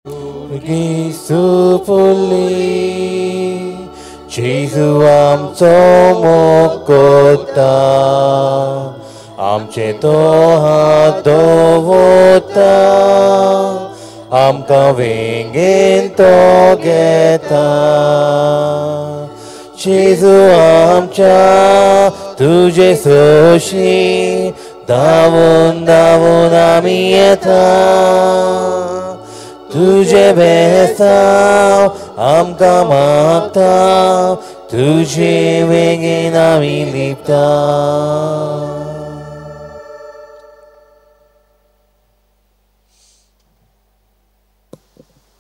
기수풀리 지수암 소목고다 암체도하도보다 암가윙인 또게다 지수암차 तुझे सोशी दावून दावून आम्ही येता तुझे बेसाव आमका मागता तुझे वेगीन आम्ही लिपता.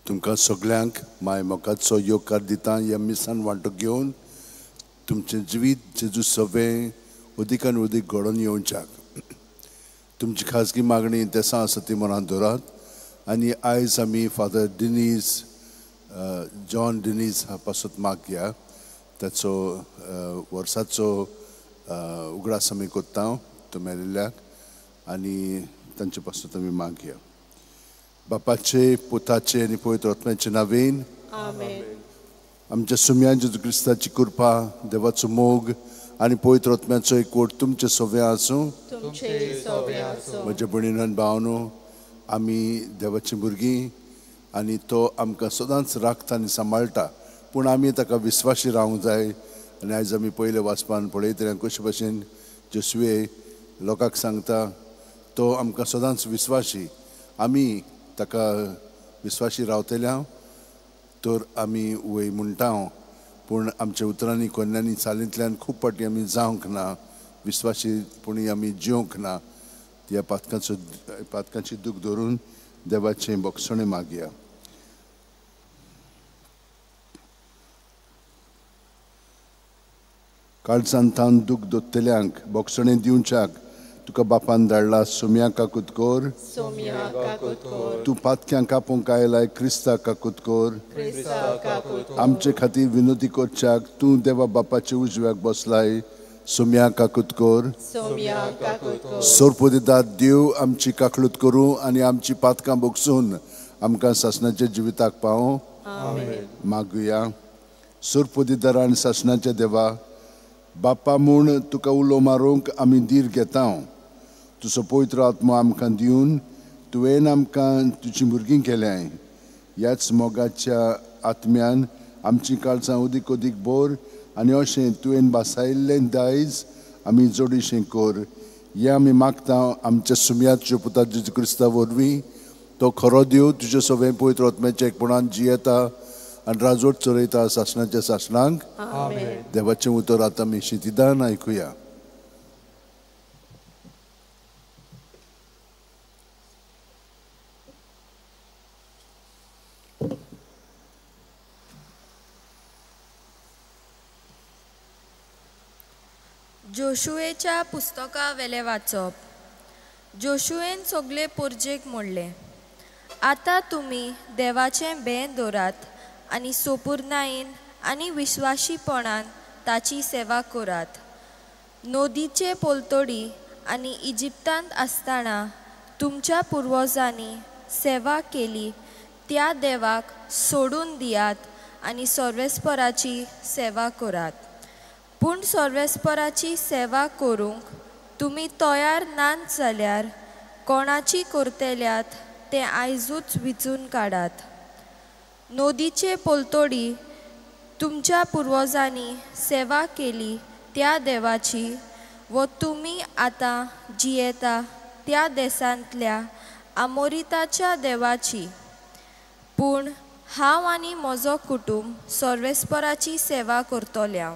तुमकां सगळ्यांक माय मोगाचो योगकार दिता ह्या मिसान वांटो घेवन तुमचें जिवीत जेजू सवें उदिकान उदीक घडोवन येवच्याक. तुमची खाजगी मागणी तेसां आसा ती मनांत दवरात. आनी आयज आमी फादर डिनीज जॉन डिनीज पासून मागया ताचो वर्साचो उगडास आमी कोत्ता तो मेलिल्ल्याक आनी तांचे पासून आमी मागया. बापाचे पुताचे आनी पवित्र आत्म्याचे नांवेन आमेन. आमच्या सुम्या जेजू क्रिस्ताची कृपा देवाचो मोग आनी पवित्र आत्म्याचो एकवट तुमचे सगळ्या आसूं. म्हज्या भयणीन आनी भावनो आमी देवाची भुरगीं आनी तो आमकां सदांच राखता आनी सांबाळटा पूण आमी ताका विस्वाशी रावूंक जाय. आनी आयज आमी पयले वाचपान पळयतले कशे भशेन जेसुवे लोकांक सांगता तो आमकां सदांच विस्वाशी. आमी ताका विस्वाशी रावतल्या तर आमी वय म्हणटा पूण आमच्या उतरांनी कोन्यांनी चालींतल्यान खूब फावटी आमी जावंक ना विस्वाशीपणी आमी जिवंक ना. ह्या पातकांची दूख धरून देवाचें बोगसणें मागया. काळजांतान दूख दोत्तल्यांक बोगसणें दिवच्याक तुका बापान धाडला सोम्या काकुतकोर. तूं पातक्यांक कापूंक आयलाय क्रिस्ता काकुतकोर. आमचे खातीर विनोदी करच्याक तूं देवा बापाचे उजव्याक बसलाय सोम्या काकुतकोर. सोरपोदिदाद देव आमची काकळूत करूं आनी आमची पातकां बोगसून आमकां सासणाच्या जिविताक पावो. मागुया. सोरपोदिदार आनी सासणाच्या देवा बापा म्हूण तुका उलो मारूंक आमी धीर घेता. तुजो पवित्र आत्मो आमकां दिवन तुवें आमकां तुजी भुरगीं केल्याय. ह्याच मोगाच्या आत्म्यान आमची काळजां उदीक उदीक बोर आनी अशें तुवें बासायिल्लें दायज आमी जोडीशें कोर. हें आमी मागता आमच्या सुम्याच्या पुता जेजू क्रिस्ता वरवीं. तो खरो देव तुजे सगळें पवित्र आत्म्याच्या एकपणान जियेता आनी राजवट चलयता सासणाच्या सासणांक. देवाचें उतर आतां आमी शितिदान आयकुया. जोशुएच्या पुस्तका वेले वाचप. जोशुएन सगळे पोरजेक म्हणले, आतां तुमी देवाचें भें दवरात आनी सोपुर्नायेन आनी विश्वासीपणान ताची सेवा करात. नोदीचे पोलतोडी आनी इजिप्तांत आसतना तुमच्या पुर्वजांनी सेवा केली त्या देवाक सोडून दियात आनी सर्वेस्पराची सेवा करात. पूण सर्वेस्पराची सेवा करूंक तुमी तयार नात जाल्यार कोणाची करतल्यात तें आयजूच विचून काडात. नोदीचे पोलतोडी तुमच्या पुर्वजांनी सेवा केली त्या देवाची व तुमी आतां जियेता त्या देशांतल्या आमोरिताच्या देवाची. पूण हांव आनी म्हजो कुटूंब सर्वेस्पराची सेवा करतल्या.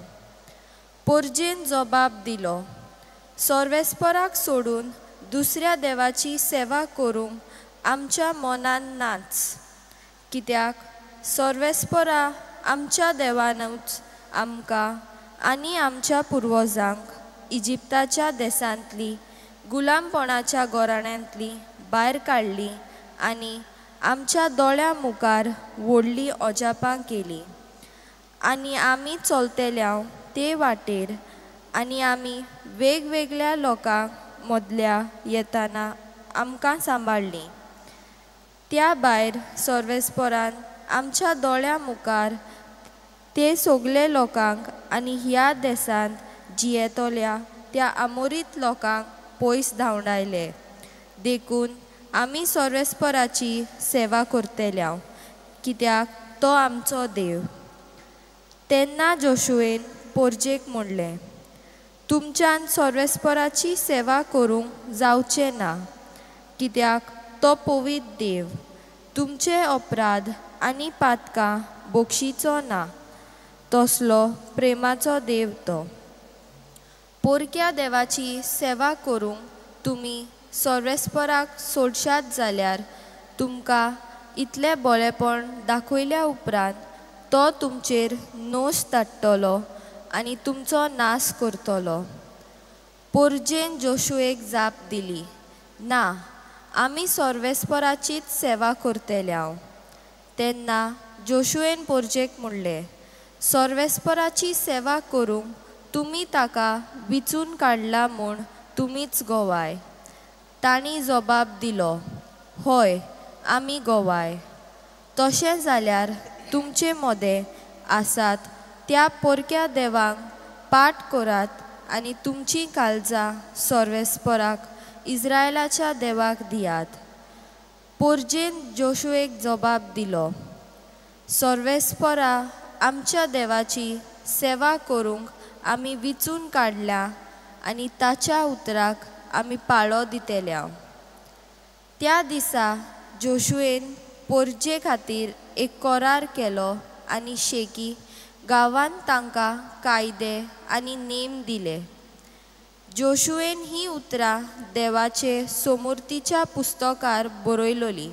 पोरजेन जबाब दिलो, सर्वेस्पराक सोडून दुसऱ्या देवाची सेवा करूंक आमच्या मनान नाच. कित्याक सर्वेस्परा आमच्या देवानूच आमकां आनी आमच्या पुर्वजांक इजिप्ताच्या देशांतली गुलामपणाच्या गोराण्यांतली भायर काडली आनी आमच्या दोळ्या मुखार व्हडली अजापां केली. आनी आमी चलतल्या ते वाटेर आनी आमी वेगवेगळ्या लोकांक मदल्या येतना आमकां सांबाळली. त्या भायर सर्वेस्परान आमच्या दोळ्या मुखार ते सगळे लोकांक आनी ह्या देशांत जियेतोल्या त्या अमोरीत लोकांक पयस धांवडायले. देखून आमी सर्वेस्पराची सेवा करतल्या, कित्याक तो आमचो देव. तेन्ना जोशुवेन पोरजेक म्हणलें, तुमच्यान सर्वेस्पराची सेवा करूंक जावचें ना, कित्याक तो पवित्र देव. तुमचे अपराध आनी पातकां बक्षीचो ना, तसलो प्रेमाचो देव तो. पोरक्या देवाची सेवा करूंक तुमी सर्वेस्पराक सोडशात जाल्यार तुमकां इतलें बळेपण दाखयल्या उपरांत तो तुमचेर नोश धाडटलो आनी तुमचो नाश करतलो. पोरजेन जोशुवेक जाप दिली, ना, आमी सर्वेस्पराचीच सेवा करतल्या. तेन्ना जोशुवेन पोरजेक म्हणलें, सर्वेस्पराची सेवा करूंक तुमी ताका विचून काडला म्हूण तुमीच गोवाय. तांणी जबाब दिलो, हय, आमी गोवाय. तशें जाल्यार तुमचे मोदें आसात त्या पोरक्या देवाक पाट करात आनी तुमची काळजां सर्वेस्पराक इस्रायलाच्या देवाक दियात. पोरजेन जोशुवेक जबाब दिलो, सर्वेस्परा आमच्या देवाची सेवा करूंक आमी विचून काडल्या आनी ताच्या उतराक आमी पाळो दितल्या. त्या दिसा जोशुवेन पोरजे खातीर एक करार केलो आनी शेकी गांवांत तांकां कायदे आनी नेम दिले. जोशुवेन ही उतरां देवाचे समृद्धीच्या पुस्तकार बरयलोली.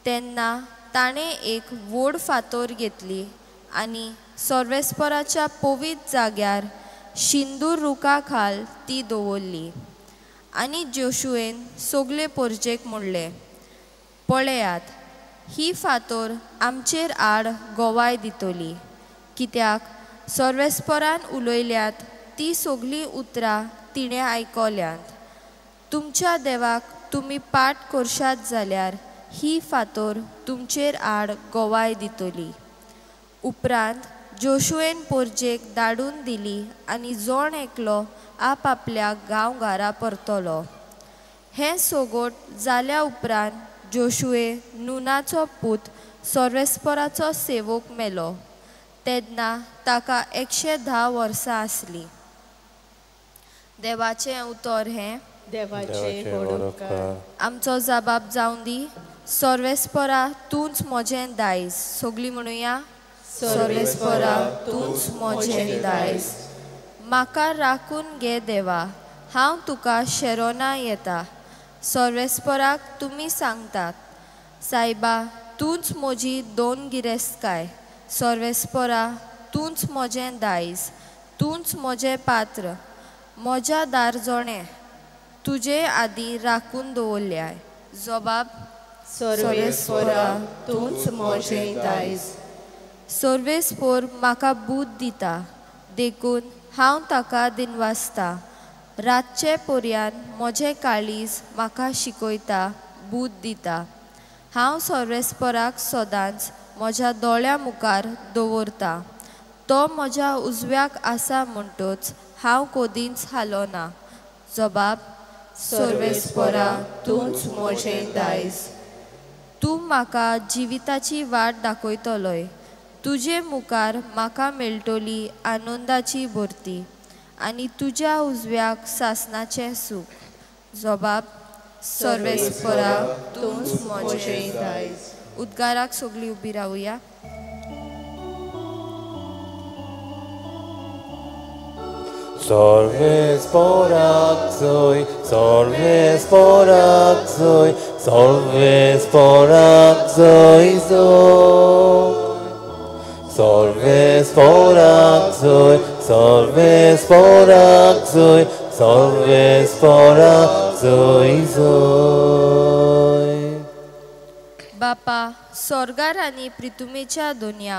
तेन्ना ताणें एक व्हड फातर घेतली आनी सर्वेस्पराच्या पवित्र जाग्यार शिंदूर रुखा खाल ती दवरली. आनी जोशुवेन सगळे पोरजेक म्हणलें, पळयात, ही फातर आमचेर आड गोवाय दितली, कित्याक सर्वेस्परान उलयल्यात ती सगळीं उतरां तिणें आयकल्यात. तुमच्या देवाक तुमी पाट करशात जाल्यार ही फातर तुमचेर आड गोवाय दितली. उपरांत जोशुवेन पोरजेक धाडून दिली आनी जोण एकलो आपआपल्या गांवघरा परतलो. हें सोगोट जाल्या उपरांत जोशुवे नूनाचो पूत सर्वेस्पराचो सेवक मेलो. तेन्ना ताका 110 वर्सां आसलीं. देवाचें उतर हें, देवाचे व्हड उपकार. आमचो जबाब जावन दी, सर्वेस्परा तूंच म्हजें दायज. सगळीं म्हणुया, सर्वेस्परा तूंच म्हजें दायज. म्हाका राखून घे देवा, हांव तुका शेरोना येता. सर्वेस्पराक तुमी सांगतात, सायबा, तूंच म्हजी दोन गिरेस्तकाय. सर्वेस्परा तूंच म्हजें दायज, तूंच म्हजें पात्र, म्हज्या दारजोणें तुजे आदीं राखून दवरल्याय. जबाब, सर्वेस्परा तूंच म्हजें दायज. सर्वेस्पोर म्हाका बूद दिता, देखून हांव ताका दिनवासता. रातचे पर्यान म्हजें काळीज म्हाका शिकयता, बूद दिता. हांव सर्वेस्पराक सदांच म्हज्या दोळ्या मुखार दवरता. तो म्हज्या उजव्याक आसा म्हणटच हांव कदींच हालोना. जबाब, सर्वेस्परा तूंच म्हजें दायज. तूं म्हाका जिविताची वाट दाखयतलोय. तुजे मुखार म्हाका मेळटली आनंदाची भरती आनी तुज्या उजव्याक सासणाचें सूख. जबाब, सर्वेस्परा तूंच म्हजें दायज. उद्गाराक सगळीं उबी रावुया. सर्वेस्porak zoi, सर्वेस्porak zoi, सर्वेस्porak zoi zoi. सर्वेस्porak zoi, सर्वेस्porak zoi, सर्वेस्porak zoi zoi. बापा, स्वर्गार आनी पृथ्वीच्या दोनया,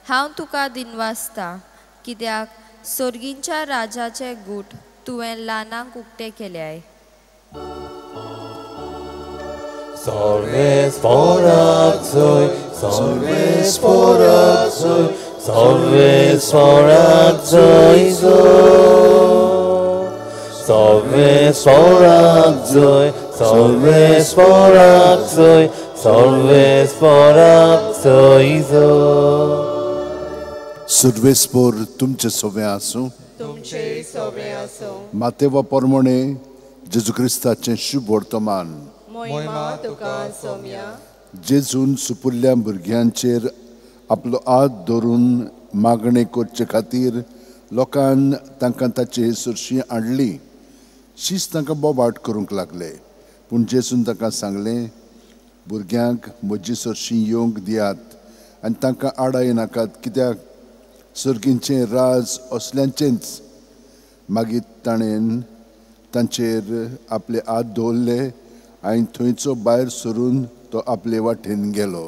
हांव तुका दिनवासता, कित्याक सर्गींच्या राजाचे गूट तुवें ल्हानांक उक्ते केल्याय. Salve sporazoi, salve sporazoi, salve sporazoi zo. Salve sporazoi, salve sporazoi, salve sporazoi zo. सर्वेस्पोर तुमचे सोवे आसूं. तुमचे सोबे आसो. मातेवा प्रमाणे जेजू क्रिस्ताचें शुभ वर्तमान मोहिमा तुका सोम्या. जेजून सुपुल्ल्या भुरग्यांचेर आपलो हात धरून मागणी करचे खातीर लोकान तांकां ताची सुरशी हाडली. शीच तांकां बोबाट करूंक लागले. पूण जेजून तांकां सांगलें, भुरग्यांक म्हजी सुरशी येवंक दियात आनी तांकां आडाय नाकात, कित्याक सर्गींचें राज असल्यांचेंच. मागीर ताणें तांचेर आपले हात दवरले आनी थंयचो भायर सरून तो आपले वाटेन गेलो.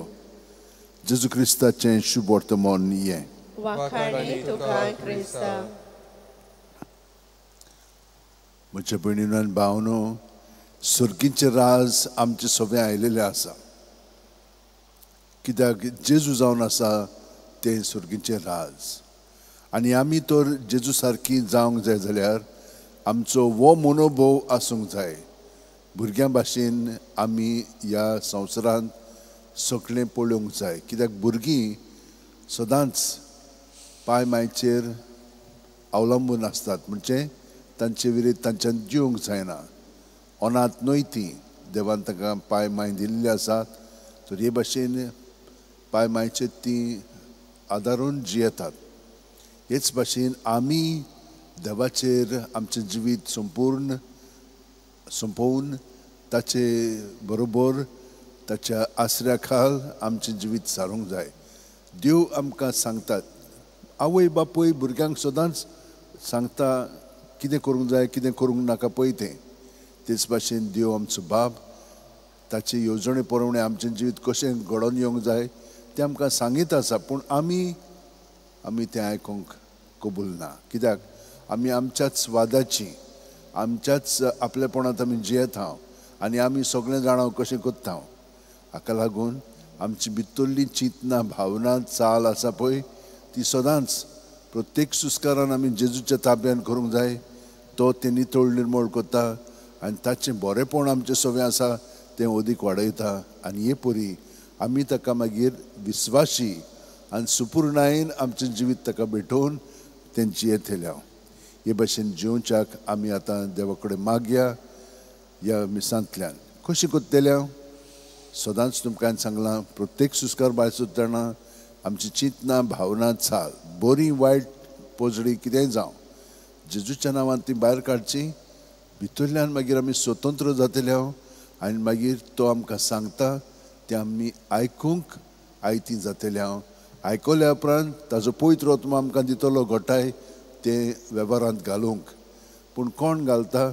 जेजू क्रिस्ताचें शुभ वर्तमान हें. वाखाणी तुका क्रिस्ता. म्हज्या भयणीनो आनी भावनो, सर्गींचें राज आमचे सगळें आयलेलें आसा. कित्याक जेजू जावन आसा तें सर्गींचें राज. आनी आमी तर जेजू सारकी जावंक जाय जाल्यार आमचो वो मनोभव आसूंक जाय. भुरग्यां भाशेन आमी ह्या संवसारांत सगळें पळोवंक जाय. कित्याक भुरगीं सदांच पांय मांयचेर अवलंबून आसतात. म्हणजे तांचे विरीत तांच्यान जिवंक जायना. अनाथ नोयती देवान तांकां पांय मांय दिल्ले आसात. तर हे भाशेन पांय मांयचेर तीं आदारून जियेतात. हेच भाशेन आमी देवाचेर आमचें जिवीत संपोवन ताचे बरोबर ताच्या आसऱ्या खाल आमचें जिवीत सारूंक जाय. देव आमकां सांगतात, आवय बापूय भुरग्यांक सदांच सांगता कितें करूंक जाय कितें करूंक नाका पळय तें. तेच भाशेन देव आमचो बाब ताचे येवजणे प्रमाणे आमचें जिवीत कशें घडोवन येवंक जाय तें आमकां सांगीत आसा. पूण आमी तें आयकूंक कबूल ना. कित्याक आमी आमच्याच वादाची, आमच्याच आपलेपणांत आमी जियेत आहांव आनी आमी सगळें जाणां कशें कोत्ता. हाका लागून आमची भितरली चिंतना भावना चाल आसा पळय ती सदांच प्रत्येक सुस्कारान आमी जेजूच्या ताब्यान करूंक जाय. तो तें नितळ निर्मळ कोता आनी ताचें बरेंपण आमचें सगळें आसा तें अदीक वाडयता. आनी हे परी आमी ताका मागीर विस्वाशी आनी सुपूर्णायेन आमचें जिवीत ताका भेटोवन तें जियेतल्या. हे भाशेन जिवच्याक आमी आतां देवा कडेन मागया. ह्या मिसांतल्यान कशें कोत्तेल्या सदांच तुमकां हांवें सांगलां, प्रत्येक सुस्कार भायर सुट्टना आमची चिंतना भावना चाल बरी वायट पोजडी कितेंय जावं जेजूच्या नांवान ती भायर काडची. भितरल्यान मागीर आमी स्वतंत्र जातल्या आनी मागीर तो आमकां सांगता तें आमी आयकूंक आयती जातल्या. आयकल्या उपरांत ताजो पवित्र आत्मा आमकां दितलो घोटाय तें वेव्हारांत घालूंक. पूण कोण घालता?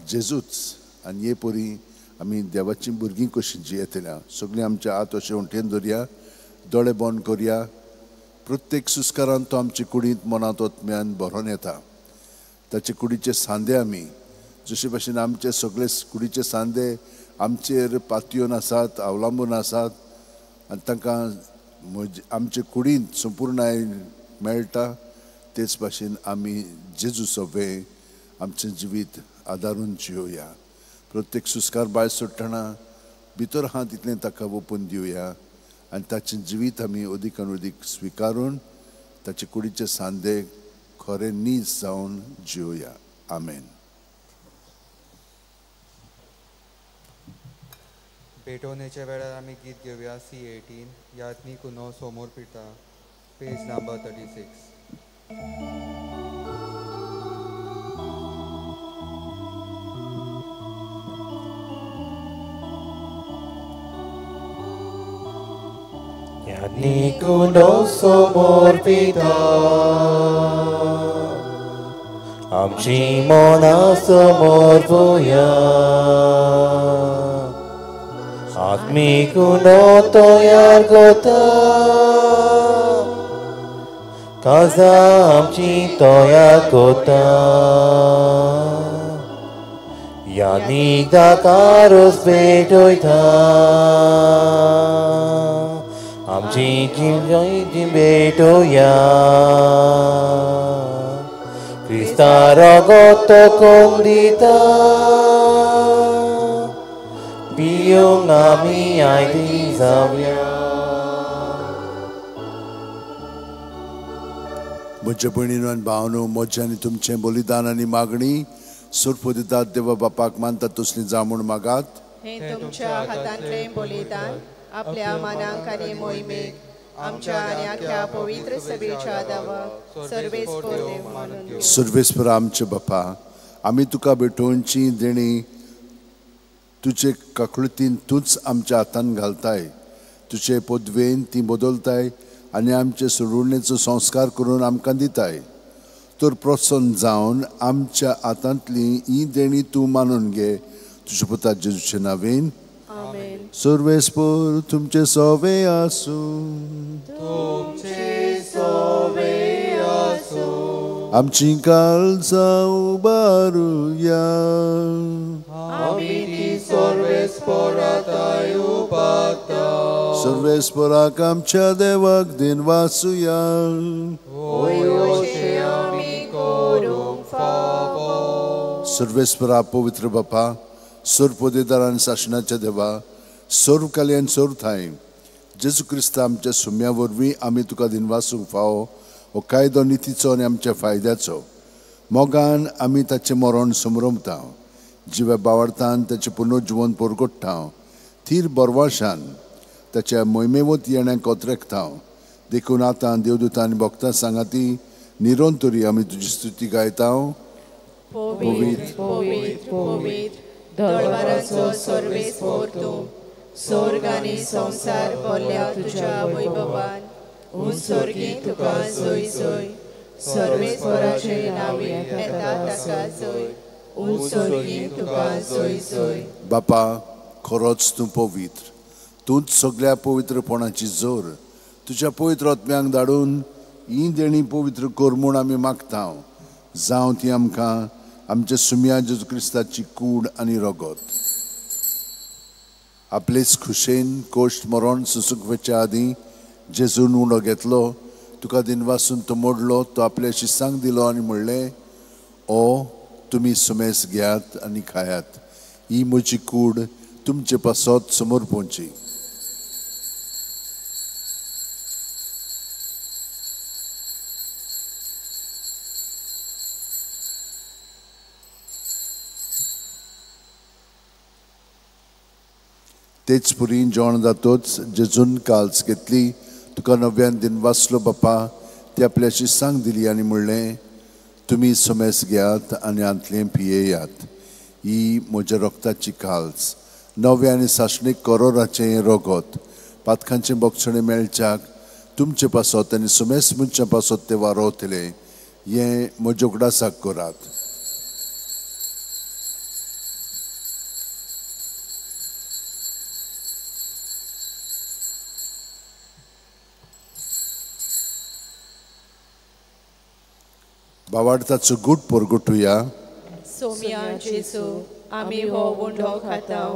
जेजूच. आनी हे परी आमी देवाची भुरगीं कशीं जियेतल्या. सगळीं आमचे हात अशें वंटेन धरया, दोळे बंद करया. प्रत्येक सुस्कारान तो आमचे कुडींत मनांत ओतम्यान भरोन येता. ताचे कुडीचे सांदे आमी जशे भाशेन आमचे सगळे कुडीचे सांदे आमचेर पातयेवन आसात, अवलंबून आसात आनी तांकां आमचे कुडींत संपूर्णाय मेळटा. तेच भाशेन आमी जेजू सोबे आमचें जिवीत आदारून जियोया. प्रत्येक सुस्कार भायर सुट्टना भितर आहा तितलें ताका ओपून दिवया आनी ताचें जिवीत आमी अदीकान अदीक स्विकारून ताचे कुडीचे सांदे खरें नीज जावन जियोया. आमेन. पेटोवणेच्या वेळार आमी गीत घेवया C18 यातनी कुनो समोर पिता पेज नंबर 36. यातनी कुनो समोर पिता आमची मना समोर पोया. आत्मीक कुनो तयार कोता काजा आमची तयार कोता. यानीकदा कारोस भेटोयता आमची जिण भेटोया क्रिस्ता रगत कोण दिता पियोंक आमी आयली जावया म्हज्या भयणीनो आनी भावनो म्हजें आनी तुमचें बलिदान आनी मागणी सुरपो दितात देवा बापाक मानतात तसली जावून मागात हे तुमच्या हातांतले बलिदान आपल्या मनाक आनी मोहिमेक आमच्या आनी आख्या पवित्र सभेच्या दावाक सर्वेस्पर देव मानून घेऊ. सर्वेस्पर आमचे बापा आमी तुका भेटोवची देणी तुजे काकुळतीन तूच आमच्या हातान घालताय तुजे पदवेन ती बदलताय आनी आमचे सोडवणेचो संस्कार करून आमकां दिताय तर प्रसन्न जावन आमच्या हातांतली ही देणी तूं मानून घे तुज्या पुता जेजूचे नांवेन आमेन. सर्वेस्पर तुमचे सोवे आसूं आमची काळजां उबारुया सर्वेस्पराक आमच्या देवाक दिन वासुया सर्वेस्परा पवित्र बापा सर्वपोदेदार आनी शासनाच्या देवा सर्व कल्याण सर्व थाय जेजू क्रिस्त आमच्या सुम्या वरवीं आमी तुका दिन वासूंक फावो हो कायदो नितीचो आनी आमच्या फायद्याचो मोगान आमी ताचें मरण समरमता जिवे बावडतान ताचें पुनर्जीवन परगट्टा थीर बरवाशान ताच्या मोहिमेवत येण्याक कोतरेकता देखून आतां देवदूतां आनी भक्तां सांगाती निरंतरी आमी तुजी स्तुती गायता पवित्र पवित्र पवित्र दळवाराचो सर्वेस्पर तूं स्वर्ग आनी संसार भरल्या तुज्या वैभवान उत्सर्गी तुका जय जय सर्वेस्पराचे नावे येता ताका जय उत्सर्गी तुका जय जय. बापा खरोच तूं पवित्र तूंच सगळ्या पवित्रपणाची जोर तुज्या पवित्र आत्म्यांक धाडून ही देणी पवित्र कर म्हूण आमी मागता जावं ती आमकां आमच्या सुम्या जेजू क्रिस्ताची कूड आनी रगत आपलेच खुशेन कोश्ट मरण सुसुकवेच्या आदीं जेजून उंडो घेतलो तुका दिन वासून तो मोडलो तो आपल्या शिसांक दिलो आनी म्हणलें ओ तुमी सुमेस घेयात आनी खायात ही म्हजी कूड तुमचे पासत समोर पोवची. तेच पुरीन जेवण जातोच जेजून काल्स घेतली तुका नव्यान दिन वाचलो बापा ती आपल्या शिसांक दिली आनी म्हणलें तुमी सुमेस घेयात आनी आंतलें पियेयात ही म्हज्या रक्ताची काल्स नवे आनी साशणीक करोराचें रगत पातकांचें बोगचणें मेळच्याक तुमचे पासत आनी सुमेस मनच्या पासत ते वारोवतले हें म्हज्या उगडासाक करात. बावाडताचो गूट परगटुया. सोम्या जेजू आमी हो उंडो खाताव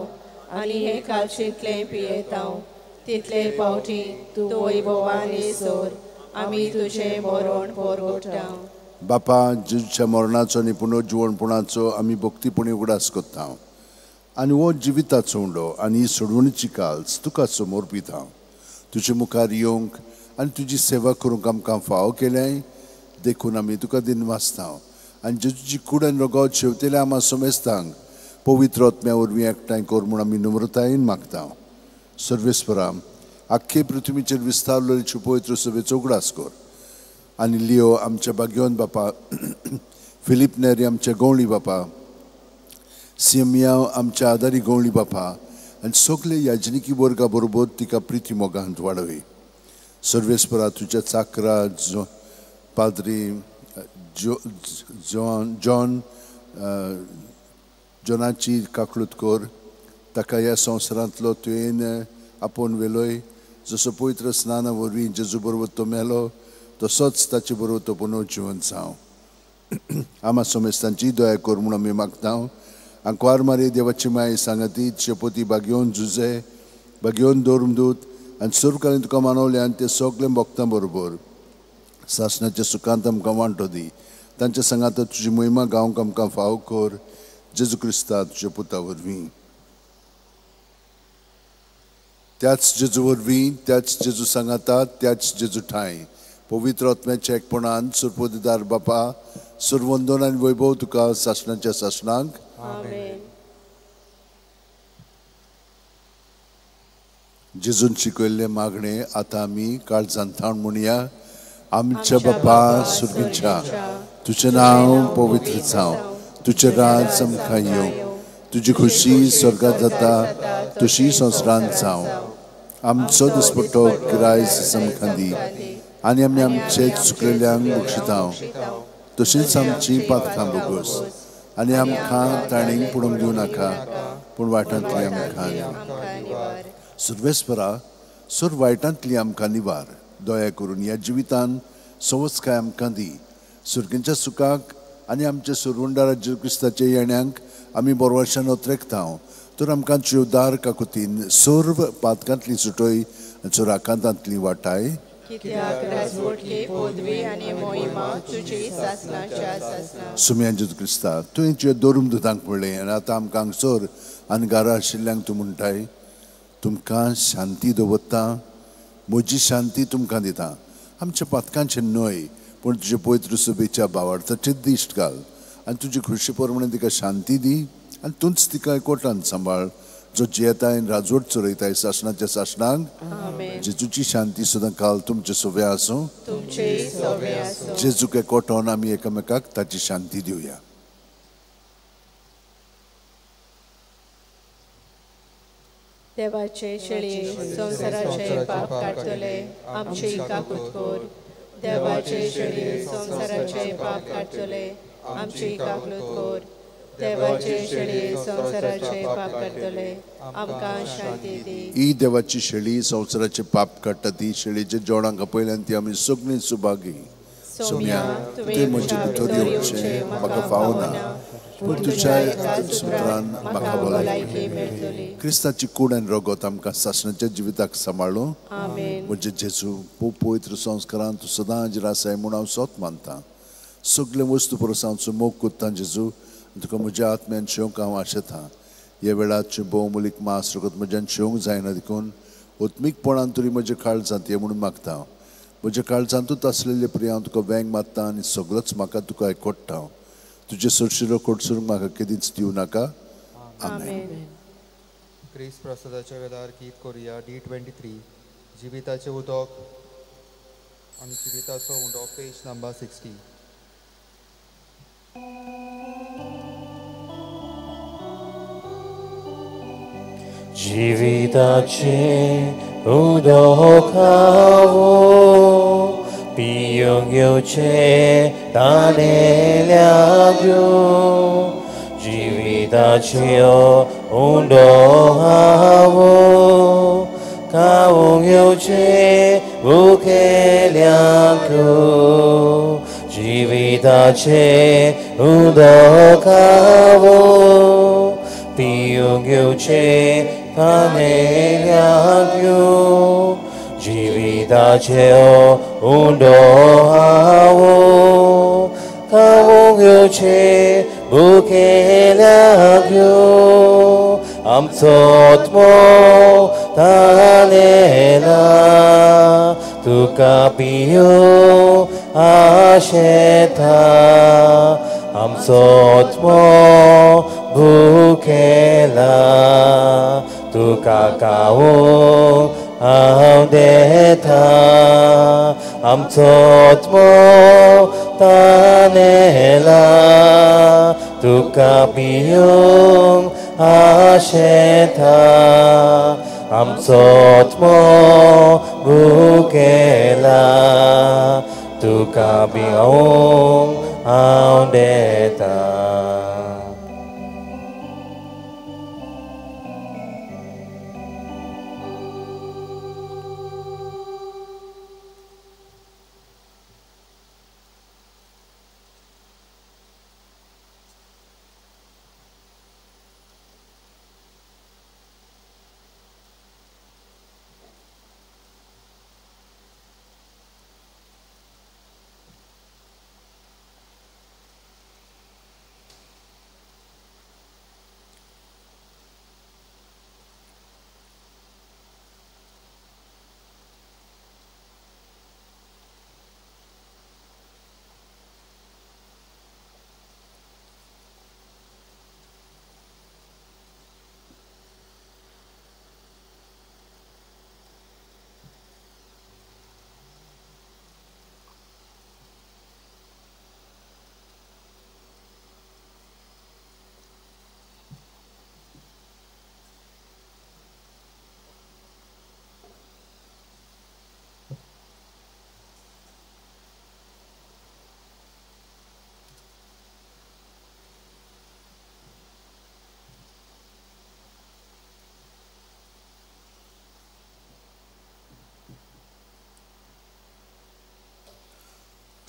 आनी हे कालशींतलें पियेताव तितले पावटी तूं वैभवान येसोर आमी तुजें मरण परगटाव. बापा जेजूच्या मरणाचो आनी पुनर्जीवनपणाचो आमी भक्तीपणी उगडास करता आनी हो जिविताचो उंडो आनी ही सोडवणीची काल्स तुका समोर पिता तुजे मुखार येवंक आनी तुजी सेवा करूंक आमकां फाव केलें देखून आमी तुका दिन वाचता आनी जेजूची कूड आनी रगत शेवतेल्या आमा समेस्तांक पवित्र आत्म्या वरवीं एकठांय कर म्हूण आमी नम्रतायेन मागता. सर्वेस्परा आख्खे पृथ्वीचेर विस्तारलेल्यो पवित्र सभेचो उगडास कर आनी लियो आमच्या भाग्यवान बापा फिलीप नेरी आमच्या गवळी बापा सिमिया आमच्या आदारी गवळी बापा आनी सगळे याजनिकी वर्गा बरोबर तिका प्रिती मोगांत वाडोवी. सर्वेस्परा तुज्या चाकरा पाद्री जॉन जॉनाची काकळूत कर ताका ह्या संवसारांतलो तुवें आपोवन वेलोय जसो पवित्र स्नाना वरवीं जेजू बरोबर तो मेलो तसोच ताचे बरोबर तो पुनर्जीवन जावं. आमा समेस्तांची दया कर म्हूण आमी मागता Anquar Maria देवाची माय सांगती शेपोती बागेवन जुजे बागेवन दोरमदूत आनी सुरकालीन तुका मानवले आनी ते सगळे भक्तां बरोबर सासणाच्या सुखांत आमकां वांटो दी तांच्या सांगात तुजी महिमा गावंक आमकां फाव कर जेजू क्रिस्ता तुज्या पुता वरवीं त्याच जेजू वरवीं त्याच जेजू सांगातात त्याच जेजू ठाय पवित्र आत्म्याच्या एकपणान सुरपोतीदार बापा सुरवंदन आनी वैभव तुका सासणाच्या सासणांक आमेन. जेजून शिकयल्ले मागणे आतां आमी काळजांत थाण म्हणया. आमच्या बापा सुर्गीच्या तुझें नांव पवित्र जावं तुझें राज आमकां येवं तुजी खुशी स्वर्गांत जाता तशी संवसारांत जावं आमचो दिसपट्टो गिरायस आमकां दी आनी आमी आमचे चुकलेल्यांक बक्षितांव तशींच आमची पातकां बोगोस आनी आमकां ताणींक पडूंक दिवं नाका पूण वायटांतली आमकां सर्वेस्परा सुर वायटांतली आमकां निवार दया करून ह्या जिवितान संवस्काय आमकां दी सुर्गींच्या सुखाक आनी आमच्या सुरवंडा जेजू क्रिस्ताच्या येण्याक आमी बोरवाशान ओत्रेकतांव तर आमकां जीवदार काकुतीन सर्व पातकांतली सुटोय आनी सुराकांतांतली वाटाय कित्याक राजवटली पदवी आनी मोहिमा तुजी सासणाच्या सासणां सुम्या जेजू क्रिस्ता तुवें तुज्या दोरूम दुतांक म्हणलें आनी आतां आमकां हांगसर आनी घरा आशिल्ल्यांक तूं म्हणटाय तुमकां शांती दवरता म्हजी शांती तुमकां दिता आमच्या पातकांचे न्हय पूण तुजे पवित्र सुबेच्या भावार्थाचे दिश्ट घाल आनी तुजी खुशी प्रमाणे तिका शांती दी आनी तूंच तिका एकवटान सांबाळ जो जियेताय आनी राजवट चलयताय सासणाच्या सासणांक जेजूची शांती सुद्दां काल तुमचे सोबे आसूं जेजूक एकवटावन आमी एकामेकाक ताची शांती दिवया. देवाचे शेळये संसाराचे पाप काडतले आमची काकूत कोर देवाचे शेळये संसाराचे पाप काडतले आमची काकूत कोर देवाचे शेळये संसाराचे पाप काडतले आमकां शांती दी. ही देवाची शेळी संवसाराचे पाप काडटा ती शेळीचे जेवणाक आपयल्यान ती आमी सगळीं सुभागी. सोम्या तुवें म्हजे भितर येवचें म्हाका फावना पूण तुज्या सुत्रान म्हाका भलायकी मेळटली. क्रिस्ताची कूड आनी रगत आमकां सासणाच्या जिविताक सांबाळूं म्हजे जेजू पवित्र संस्कारांत तूं सदांच रासाय म्हूण हांव सोत मानतां. सगळे वस्तू परस हांव तुजो मोग कोत्तां जेजू तुका म्हज्या आत्म्यान शेवंक हांव आशेतां. ह्या वेळाचे भोवमुलीक मास रगत म्हज्यान शेवंक जायना देखून ओत्मीकपणान तरी म्हज्या काळजांत ये म्हणून मागता. म्हज्या काळजांतूच आसलेले प्रिय हांव तुका वेंग मारतां आनी सगळोच म्हाका तुका आयकोडटा. तुजे सुरशिरो कोडसूर म्हाका केदींच दिवं नाका. आमेन. क्रिस्त प्रसादाच्या वेळार गीत करुया D23 जिविताचे उदक आनी जिविताचो उंडो पेज नंबर 60. जिविताचे उदक हांवो पियोंक येवचें ताणेल्याक घेवन जिविताचे उंडो हांवो खावंक येवचें भुकेल्यांक घेवन जिविताचे उदक हांवो पियोंक येवचें ताणेल्याक घेवन जिविताचे उंडो हांवो खावंक येवचें भुकेल्यांक घेवन आमचो आत्मो ताणेला तुका पियोंक आशेता आमचो आत्मो भुकेला तुका खावंक हांव देता आमचो आत्मो ताणेला तुका पियोंक आशेता आमचो आत्मो भुकेला तुका पियोंक हांव देता.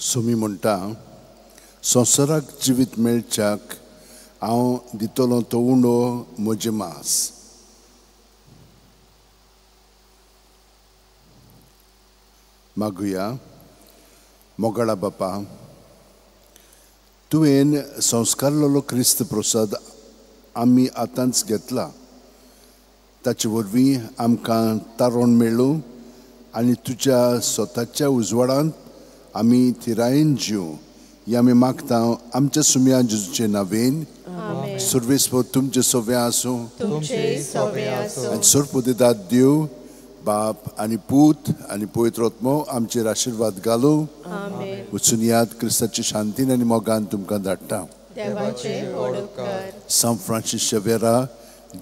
सोमी म्हणटा संवसाराक जिवीत मेळच्याक हांव दितलो तो उंडो म्हजें मांस. मागुया. मोगाळा बापा, तुवें संस्कारलेलो क्रिस्त प्रसाद आमी आतांच घेतला. ताचे वरवीं आमकां तारण मेळ्ळो आनी तुज्या स्वताच्या उजवाडांत आमी थिरायेन जिवं हें आमी मागता आमच्या सुम्या जेजूचे नांवेन. सर्वेस्पर तुमचे सोबे आसूं आनी सर्वोदितात देव बाप आनी पूत आनी पवित्र आत्मो आमचेर आशिर्वाद घालूं. वचून याद क्रिस्ताची शांतीन आनी मोगान तुमकां धाडटा. सांत फ्रांसीस शेवेरा,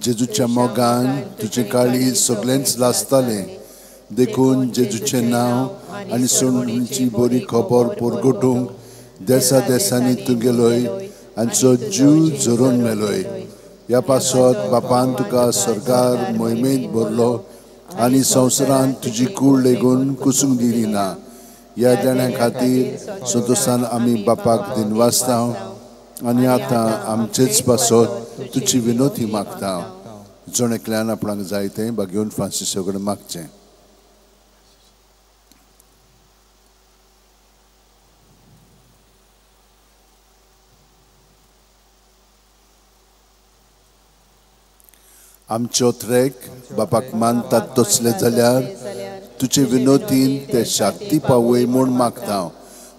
जेजूच्या मोगान तुजें काळीज सगळ्यांच लासतालें देखून जेजूचें नांव आनी सोडणीची बरी खबर परगटूंक देसा देसांनी तुगेलोय आनी जो जीव झरोवन मेलोय. ह्या पासत बापान तुका स्वर्गार मोहिमेंत भरलो आनी संवसारांत तुजी कूड लेगून कुसूंक दिली ना. ह्या देण्या खातीर संतोशान आमी बापाक दिनवासता आनी आतां आमचेच पासत तुजी विनोती मागता. जण एकल्यान आपणाक जाय तें बागेवन फ्रांसिसा कडेन मागचें. आमचे ओत्रेक बापाक मानतात तसले जाल्यार तुजे विनोतीन ते शांती पावय म्हूण मागता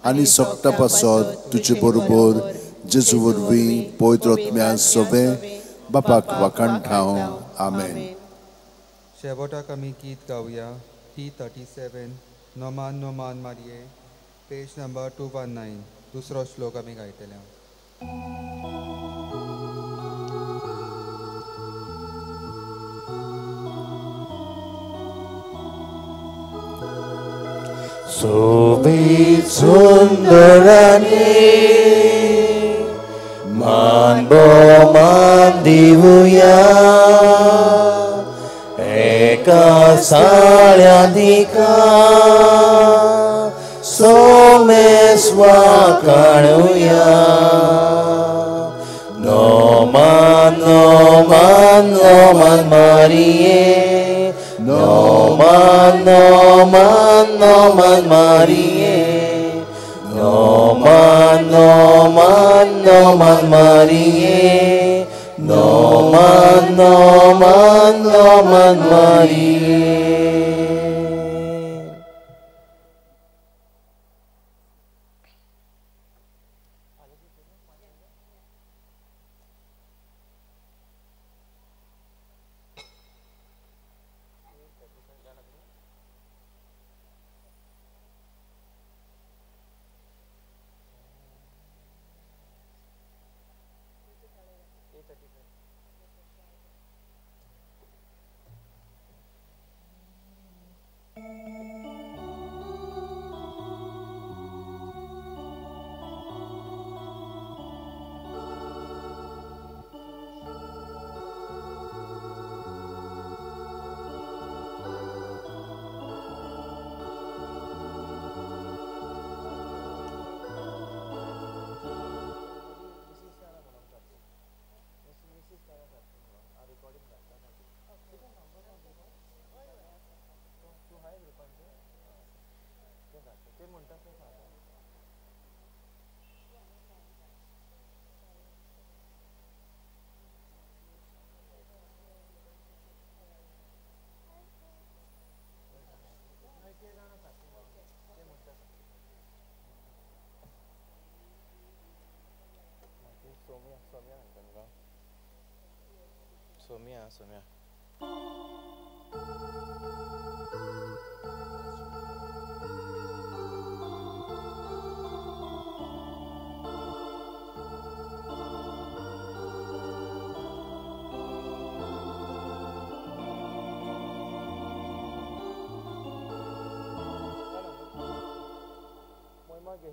आनी सोगटा पासत तुजे बरोबर जेजू वरवीं पवित्र आत्म्या सोबे बापाक वाखाणटां. आमेन. शेवटाक आमी गीत गावया. T37 नोमान नोमान मारिये, पेज नंबर 219. दुसरो श्लोक आमी गायतले. सोबीत सुंदराने मान मान दिवया एका साळ्यादिका सोमेस्वा काणुया. नोमान नोमान नोमान मारिये, नोमान नोमान नोमान मारिये, नोमान नोमान नोमान मारिये, नोमान नोमान नोमान मारिये. Somia. Muy mal que